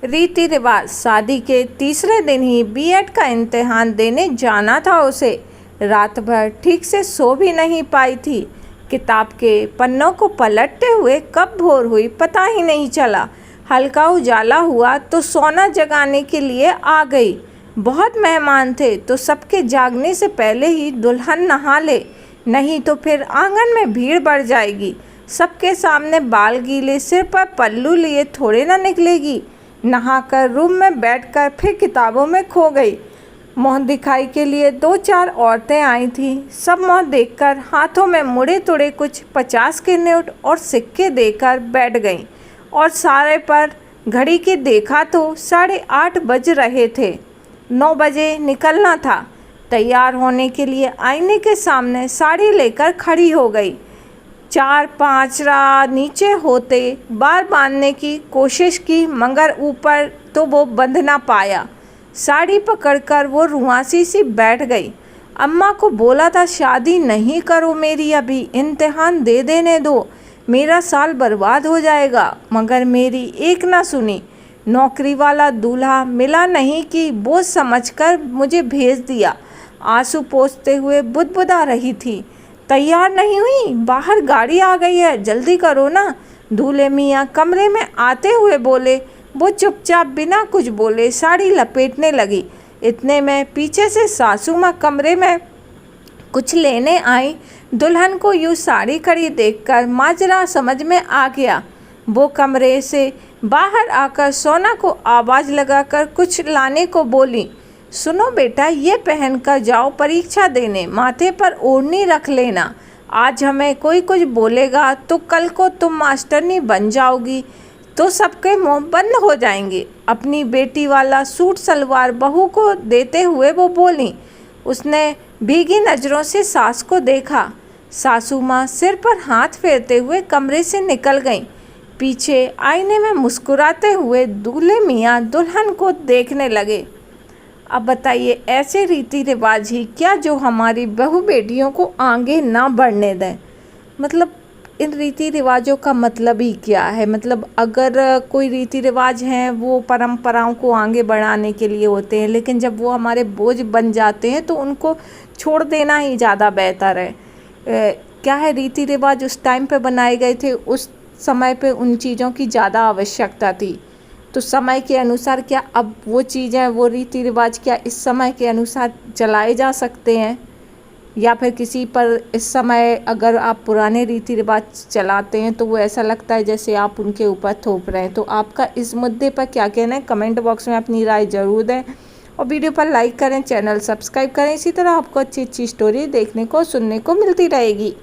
रीति रिवाज, शादी के तीसरे दिन ही बीएड का इम्तिहान देने जाना था उसे। रात भर ठीक से सो भी नहीं पाई थी। किताब के पन्नों को पलटते हुए कब भोर हुई पता ही नहीं चला। हल्का उजाला हुआ तो सोना जगाने के लिए आ गई। बहुत मेहमान थे तो सबके जागने से पहले ही दुल्हन नहा ले, नहीं तो फिर आंगन में भीड़ बढ़ जाएगी। सबके सामने बाल गीले, सिर पर पल्लू लिए थोड़े ना निकलेगी। नहाकर रूम में बैठकर फिर किताबों में खो गई। मुँह दिखाई के लिए 2-4 औरतें आई थीं। सब मुँह देखकर हाथों में मुड़े तुड़े कुछ 50 के नोट और सिक्के देकर बैठ गईं और सारे पर घड़ी के देखा तो 8:30 बज रहे थे। 9 बजे निकलना था। तैयार होने के लिए आईने के सामने साड़ी लेकर खड़ी हो गई। 4-5 राह नीचे होते बाल बांधने की कोशिश की, मगर ऊपर तो वो बंध ना पाया। साड़ी पकड़कर वो रुआसी सी बैठ गई। अम्मा को बोला था शादी नहीं करो मेरी, अभी इम्तिहान दे देने दो, मेरा साल बर्बाद हो जाएगा, मगर मेरी एक ना सुनी। नौकरी वाला दूल्हा मिला नहीं कि बोझ समझकर मुझे भेज दिया। आंसू पोंछते हुए बुदबुदा रही थी। तैयार नहीं हुई, बाहर गाड़ी आ गई है, जल्दी करो ना। दूल्हे मियाँ कमरे में आते हुए बोले। वो चुपचाप बिना कुछ बोले साड़ी लपेटने लगी। इतने में पीछे से सासू माँ कमरे में कुछ लेने आई। दुल्हन को यूँ साड़ी खड़ी देखकर माजरा समझ में आ गया। वो कमरे से बाहर आकर सोना को आवाज़ लगाकर कुछ लाने को बोली। सुनो बेटा, ये पहन कर जाओ परीक्षा देने, माथे पर ओढ़नी रख लेना। आज हमें कोई कुछ बोलेगा तो कल को तुम मास्टरनी बन जाओगी तो सबके मुंह बंद हो जाएंगे। अपनी बेटी वाला सूट सलवार बहू को देते हुए वो बोली। उसने भीगी नज़रों से सास को देखा। सासू माँ सिर पर हाथ फेरते हुए कमरे से निकल गईं। पीछे आईने में मुस्कुराते हुए दूल्हे मियाँ दुल्हन को देखने लगे। अब बताइए, ऐसे रीति रिवाज ही क्या जो हमारी बहू बेटियों को आगे ना बढ़ने दें? मतलब इन रीति रिवाजों का मतलब ही क्या है? मतलब अगर कोई रीति रिवाज हैं वो परंपराओं को आगे बढ़ाने के लिए होते हैं, लेकिन जब वो हमारे बोझ बन जाते हैं तो उनको छोड़ देना ही ज़्यादा बेहतर है। क्या है, रीति रिवाज उस टाइम पे बनाए गए थे, उस समय पे उन चीज़ों की ज़्यादा आवश्यकता थी, तो समय के अनुसार क्या अब वो चीज़ें, वो रीति रिवाज क्या इस समय के अनुसार चलाए जा सकते हैं? या फिर किसी पर इस समय अगर आप पुराने रीति रिवाज चलाते हैं तो वो ऐसा लगता है जैसे आप उनके ऊपर थोप रहे हैं। तो आपका इस मुद्दे पर क्या कहना है? कमेंट बॉक्स में अपनी राय ज़रूर दें और वीडियो पर लाइक करें, चैनल सब्सक्राइब करें। इसी तरह आपको अच्छी अच्छी स्टोरी देखने को सुनने को मिलती रहेगी।